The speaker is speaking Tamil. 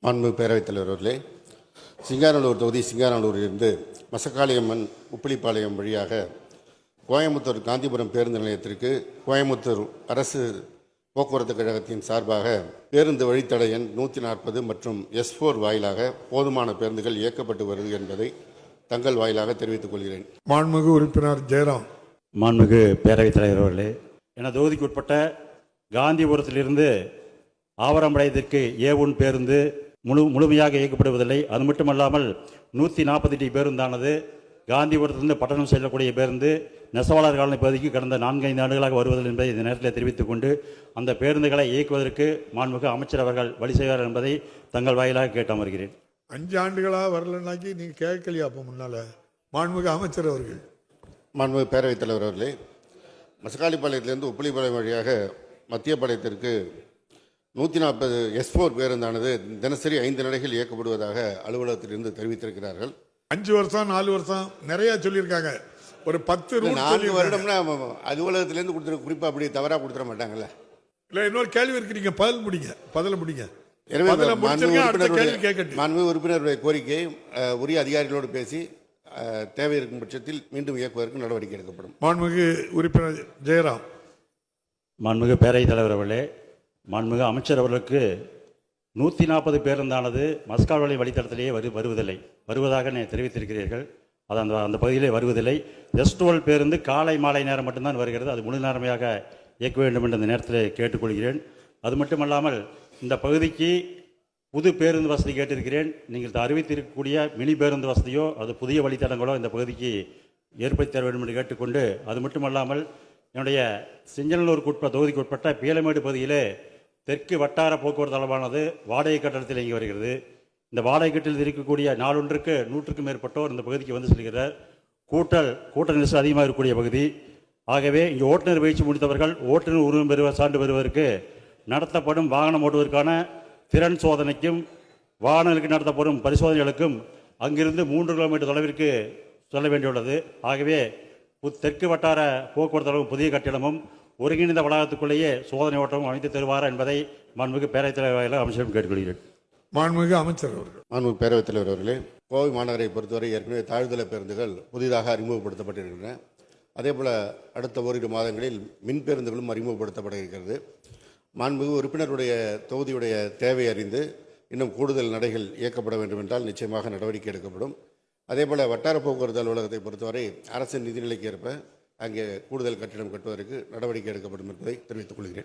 மாண்புமிகு பேரவைத் தலைவர் அவர்களே, சிங்காநல்லூர் தொகுதி சிங்காநல்லூரிலிருந்து மசக்காளியம்மன் உப்பிலிப்பாளையம் வழியாக கோயம்புத்தூர் காந்திபுரம் பேருந்து நிலையத்திற்கு கோயம்புத்தூர் அரசு போக்குவரத்து கழகத்தின் சார்பாக பேருந்து வழித்தட எண் 140 மற்றும் S4 வாயிலாக போதுமான பேருந்துகள் இயக்கப்பட்டு வருது என்பதை தங்கள் வாயிலாக தெரிவித்துக் கொள்கிறேன். மாண்புமிகு உறுப்பினர் ஜெயராம். மாண்புமிகு பேரவைத் தலைவர் அவர்களே, எனது தொகுதிக்கு உட்பட்ட காந்திபுரத்திலிருந்து ஆவரம்பாளையத்திற்கு A1 பேருந்து முழுமையாக இயக்கப்படுவதில்லை. அது மட்டுமல்லாமல் 148 பேருந்தானது காந்திபுரத்திலிருந்து பட்டணம் செல்லக்கூடிய பேருந்து நெசவாளர் காலனி பகுதிக்கு கடந்த 4-5 ஆண்டுகளாக வருவதில்லை என்பதை இந்த நேரத்தில் தெரிவித்துக் கொண்டு அந்த பேருந்துகளை இயக்குவதற்கு மாண்புமிகு அமைச்சர் அவர்கள் வழி செய்வார் என்பதை தங்கள் வாயிலாக கேட்டு அமர்கிறேன். 5 ஆண்டுகளாக வரலன்னாக்கி நீங்கள் கேட்கலையா? அப்போ முன்னால் மாண்புமிகு அமைச்சர் அவர்கள். மாண்புமிகு பேரவைத் தலைவர் அவர்களே, மசக்காளிப்பாளையத்திலிருந்து உப்பிலிப்பாளையம் வழியாக மத்திய பாளையத்திற்கு 140 S4 பேருந்தானது தினசரி 5 நடைகள் இயக்கப்படுவதாக அலுவலகத்திலிருந்து தெரிவித்திருக்கிறார்கள். 5 வருஷம் 4 வருஷம் நிறைய சொல்லியிருக்காங்க. ஒரு 10 4 வருடம்னா அலுவலகத்திலேருந்து கொடுத்துரு, குறிப்பாக அப்படி தவறாக கொடுத்துட மாட்டாங்கல்ல. இல்லை, இன்னொரு கேள்வி இருக்கு, நீங்கள் பதில் முடிங்க. மாண்புமிகு உறுப்பினருடைய கோரிக்கையை உரிய அதிகாரிகளோடு பேசி தேவை இருக்கும் பட்சத்தில் மீண்டும் இயக்குவதற்கு நடவடிக்கை எடுக்கப்படும். மாண்புமிகு உறுப்பினர் ஜெயராம். மாண்புமிகு பேரவைத் தலைவர் அவர்களே, மாண்புமிகு அமைச்சர் அவர்களுக்கு 140 பேருந்தானது மஸ்கால்வாளி வழித்தடத்திலேயே வருவதில்லை, வருவதாக தெரிவித்திருக்கிறீர்கள். அது அந்த பகுதியிலே வருவதில்லை. S12 பேருந்து காலை மாலை நேரம் மட்டும்தான் வருகிறது. அது முழு நேரமையாக இயக்க வேண்டும் என்று இந்த நேரத்தில் கேட்டுக்கொள்கிறேன். அது மட்டுமல்லாமல் இந்த பகுதிக்கு புது பேருந்து வசதி கேட்டிருக்கிறேன். நீங்கள் அறிவித்திருக்கக்கூடிய மினி பேருந்து வசதியோ அது புதிய வழித்தடங்களோ இந்த பகுதிக்கு ஏற்படுத்தி தர வேண்டும் என்று கேட்டுக்கொண்டு, அது மட்டுமல்லாமல் என்னுடைய சிங்கநல்லூருக்கு தொகுதிக்கு உட்பட்ட பீலமேடு பகுதியிலே தெற்கு வட்டார போக்குவரத்து அளவானது வாடகை கட்டணத்தில் இயங்கி வருகிறது. இந்த வாடகை கட்டணத்தில் இருக்கக்கூடிய நாளொன்றுக்கு 100க்கும் மேற்பட்டோர் இந்த பகுதிக்கு வந்து செல்கிறார். கூட்ட நெரிசல் அதிகமாக இருக்கக்கூடிய பகுதி. ஆகவே இங்கே ஓட்டுநர் பயிற்சி முடித்தவர்கள் ஓட்டுநர் உரிமம் சான்று பெறுவதற்கு நடத்தப்படும் வாகனம் ஓட்டுவதற்கான திறன் சோதனைக்கும் வாகனங்களுக்கு நடத்தப்படும் பரிசோதனைகளுக்கும் அங்கிருந்து 3 கிலோமீட்டர் தொலைவிற்கு செல்ல வேண்டியுள்ளது. ஆகவே தெற்கு வட்டார போக்குவரத்து அளவும் புதிய கட்டிடமும் ஒருங்கிணைந்த வளாகத்துக்குள்ளேயே சோதனை ஓட்டமும் அமைத்து தருவாரா என்பதை மாண்புமிகு பேரவைத் தலைவர் அமைச்சரும் கேட்டுக்கொள்கிறேன். மாண்புமிகு அமைச்சர் அவர்கள். மாண்புமிகு பேரவைத் தலைவர் அவர்களே, கோவை மாநகரை பொறுத்தவரை ஏற்கனவே தாழ்தள பேருந்துகள் புதிதாக அறிமுகப்படுத்தப்பட்டிருக்கின்றன. அதேபோல் அடுத்த ஓரிரு மாதங்களில் மின் பேருந்துகளும் அறிமுகப்படுத்தப்பட இருக்கிறது. மாண்புமிகு உறுப்பினருடைய தொகுதியுடைய தேவை அறிந்து இன்னும் கூடுதல் நடைகள் இயக்கப்பட வேண்டும் என்றால் நிச்சயமாக நடவடிக்கை எடுக்கப்படும். அதேபோல் வட்டார போக்குவரத்து அலுவலகத்தை பொறுத்தவரை அரசின் நிதிநிலைக்கு ஏற்ப அங்கே கூடுதல் கட்டிடம் கட்டுவதற்கு நடவடிக்கை எடுக்கப்படும் என்பதை தெரிவித்துக் கொள்கிறேன்.